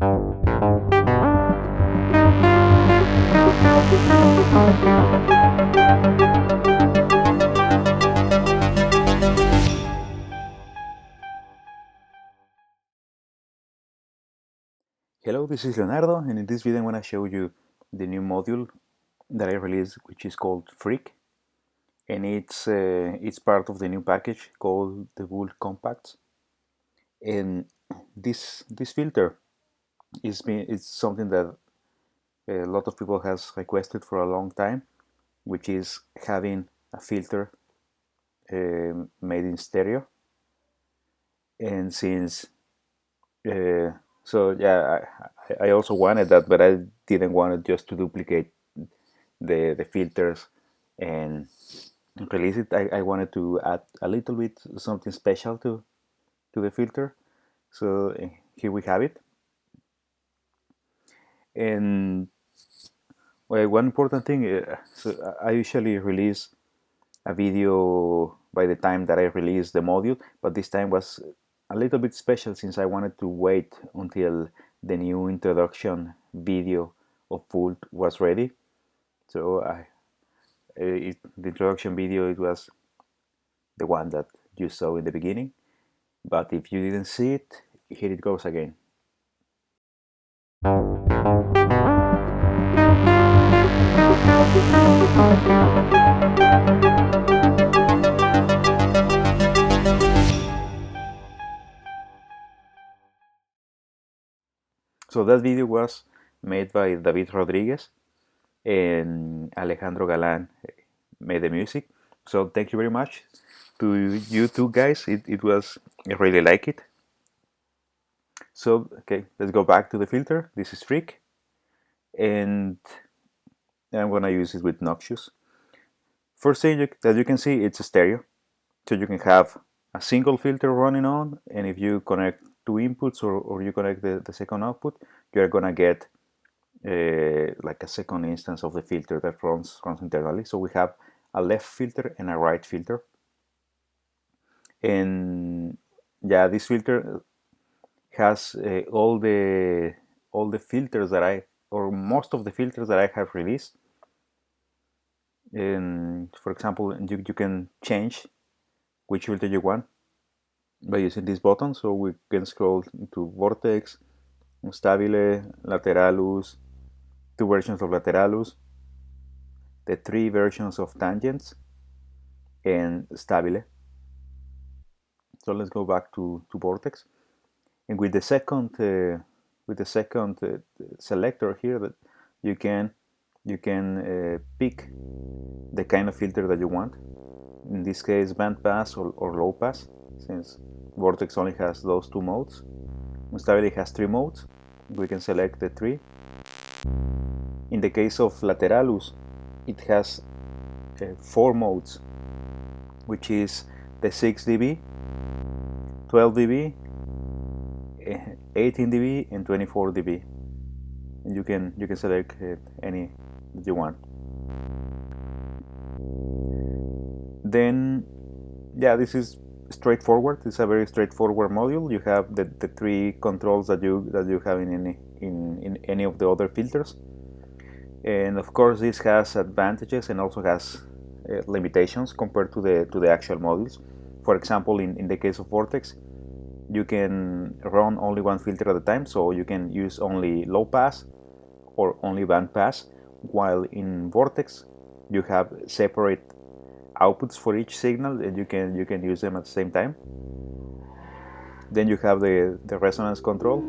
Hello, this is Leonardo, and in this video I'm going to show you the new module that I released, which is called Freak, and it's part of the new package called the Vult Compacts. And this filter is something that a lot of people has requested for a long time, which is having a filter made in stereo. And since so yeah, I also wanted that, but I didn't want it just to duplicate the filters and release it. I wanted to add a little bit something special to the filter. So here we have it. And well, one important thing, so I usually release a video by the time that I release the module, but this time was a little bit special since I wanted to wait until the new introduction video of Vult was ready. So the introduction video, it was the one that you saw in the beginning, but if you didn't see it, here it goes again. So that video was made by David Rodriguez, and Alejandro Galan made the music. So thank you very much to you two guys. It was, I really like it. So okay, let's go back to the filter. This is Freak, and I'm gonna use it with Noxious. First thing that you can see, it's a stereo, so you can have a single filter running on, and if you connect two inputs or you connect the second output, you're gonna get like a second instance of the filter that runs internally. So we have a left filter and a right filter, and yeah, this filter has all the filters that or most of the filters that I have released. And for example, you can change which filter you want by using this button. So we can scroll to Vortex, Stabile, Lateralus, two versions of Lateralus, the three versions of Tangents, and Stabile. So let's go back to Vortex, and with the second selector here, that you can pick the kind of filter that you want. In this case, band pass or low pass, since Vortex only has those two modes. Stabile has three modes. We can select the three. In the case of Lateralus, it has four modes, which is the 6 dB, 12 dB, 18 dB, and 24 dB. And you can select any that you want. Then, yeah, this is straightforward. It's a very straightforward module. You have the three controls that you have in any of the other filters, and of course this has advantages and also has limitations compared to the actual modules. For example, in the case of Vortex, you can run only one filter at a time, so you can use only low pass or only band pass, while in Vortex you have separate outputs for each signal, and you can use them at the same time. Then you have the resonance control,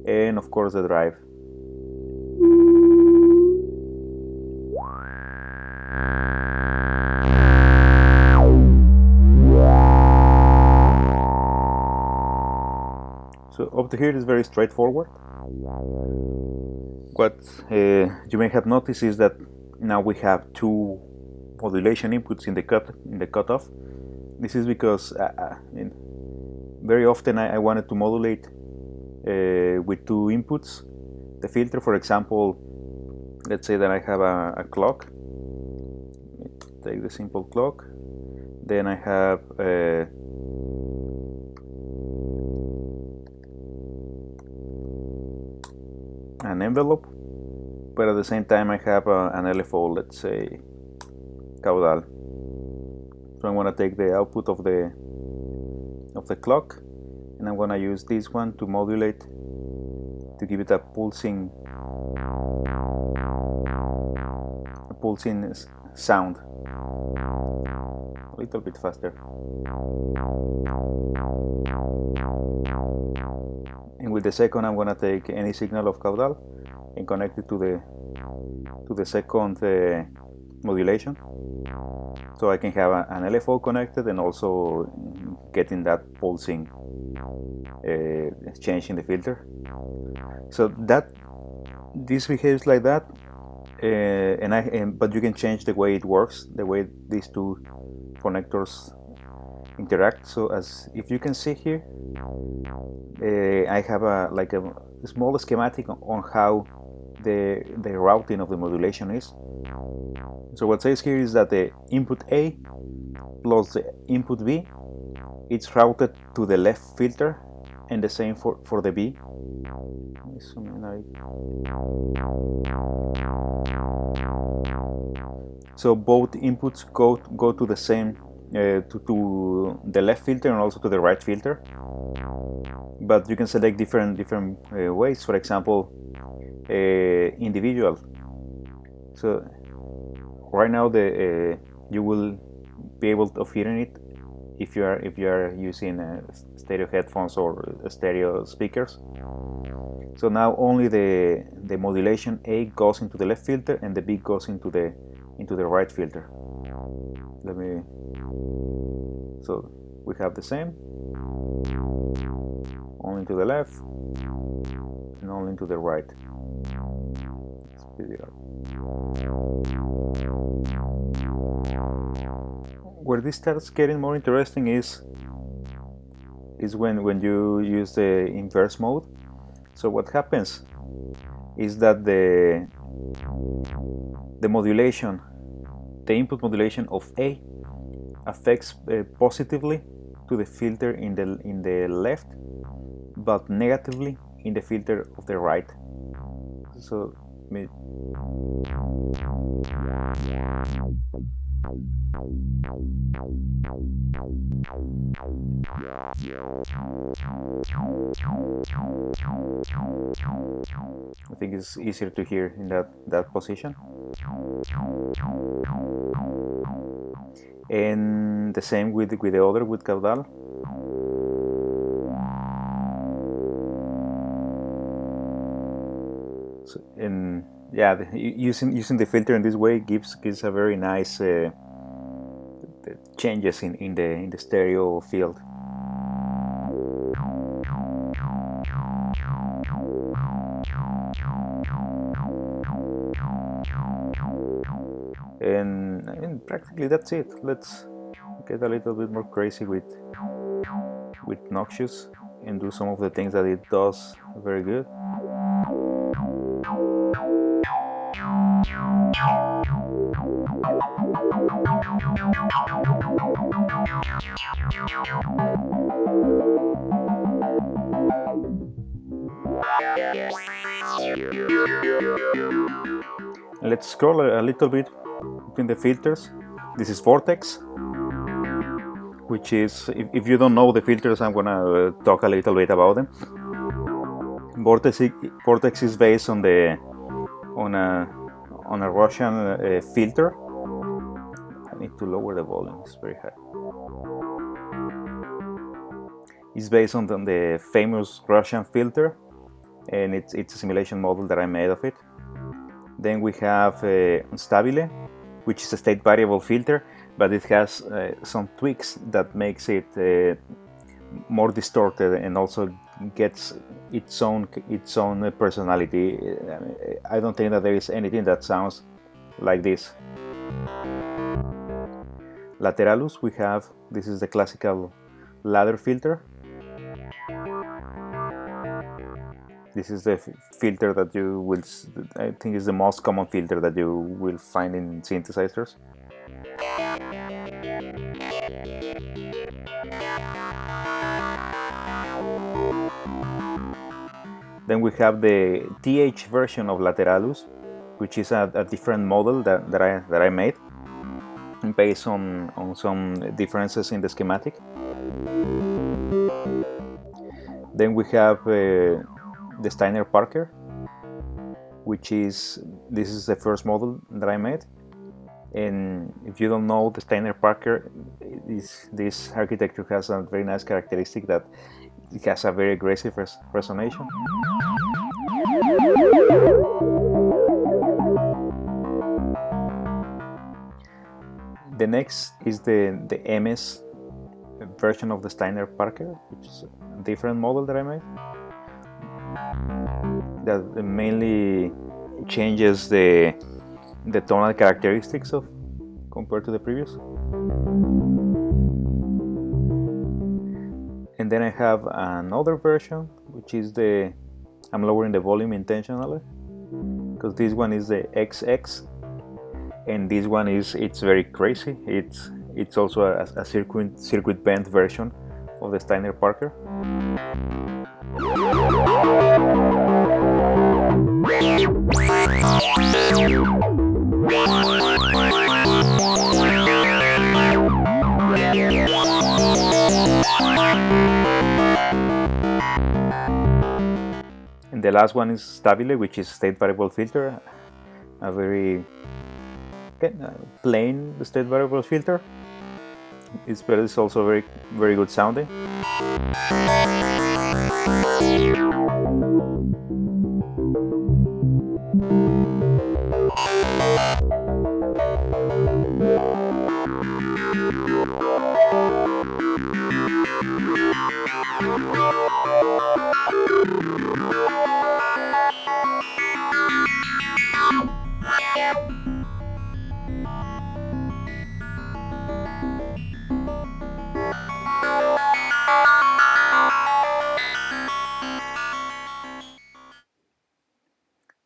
and of course the drive. So up to here is very straightforward. What you may have noticed is that now we have two modulation inputs in the cutoff. This is because very often I wanted to modulate with two inputs. The filter, for example, let's say that I have a clock. Let me take the simple clock. Then I have an envelope, but at the same time I have an LFO, let's say caudal. So I'm going to take the output of the clock, and I'm going to use this one to modulate, to give it a pulsing sound. A little bit faster. And with the second, I'm going to take any signal of caudal and connect it to the second modulation, so I can have an LFO connected and also getting that pulsing change in the filter. So this behaves like that, but you can change the way it works, the way these two connectors interact. So as if you can see here, I have a small schematic on how the routing of the modulation is. So what says here is that the input A plus the input B, it's routed to the left filter, and the same for the B. So both inputs go to the same to the left filter and also to the right filter, but you can select different ways. For example, individual. So right now you will be able to hear it if you are using stereo headphones or stereo speakers. So now only the modulation A goes into the left filter and the B goes into the right filter. So we have the same, only to the left and only to the right. Speed it up. Where this starts getting more interesting is when you use the inverse mode. So what happens is that the modulation, the input modulation of A, affects positively to the filter in the left, but negatively in the filter of the right. So I think it's easier to hear in that position. And the same with the other, with caudal. So, and yeah, using the filter in this way gives a very nice changes in the stereo field. And practically that's it. Let's get a little bit more crazy with Noxious and do some of the things that it does very good. Let's scroll a little bit between the filters. This is Vortex, which is, if you don't know the filters, I'm gonna talk a little bit about them. Vortex is based on a Russian filter. I need to lower the volume; it's very high. It's based on the famous Russian filter, and it's a simulation model that I made of it. Then we have Stabile, which is a state variable filter, but it has some tweaks that makes it more distorted and also gets its own personality. I don't think that there is anything that sounds like this. Lateralus, we have, this is the classical ladder filter. This is the filter that you will, I think is the most common filter that you will find in synthesizers. Then we have the TH version of Lateralus, which is a different model that I made based on some differences in the schematic. Then we have the Steiner Parker, this is the first model that I made. And if you don't know the Steiner Parker, this architecture has a very nice characteristic that it has a very aggressive resonation. The next is the MS version of the Steiner Parker, which is a different model that I made, that mainly changes the tonal characteristics of compared to the previous. And then I have another version, which is I'm lowering the volume intentionally, because this one is the XX, and this one it's very crazy. It's also a circuit bend version of the Steiner Parker. And the last one is Stabile, which is state variable filter, a very plain state variable filter. But it's also very good sounding.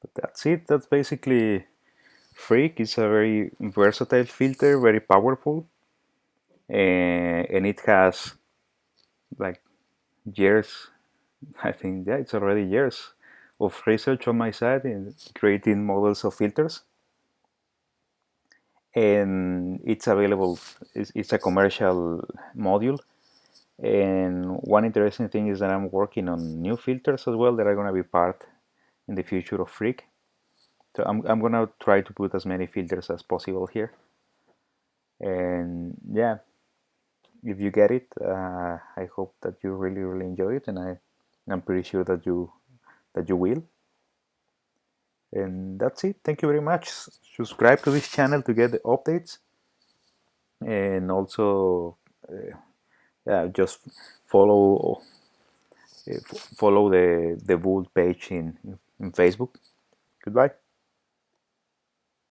But that's it. That's basically Freak. It's a very versatile filter, very powerful, and it has like years. I think it's already years of research on my side in creating models of filters, and it's available. It's a commercial module. And one interesting thing is that I'm working on new filters as well that are going to be part in the future of Freak. So I'm going to try to put as many filters as possible here. And yeah, if you get it, I hope that you really enjoy it, and I'm pretty sure that you will. And that's it. Thank you very much. Subscribe to this channel to get the updates, and also just follow follow the Vult page in Facebook. Goodbye.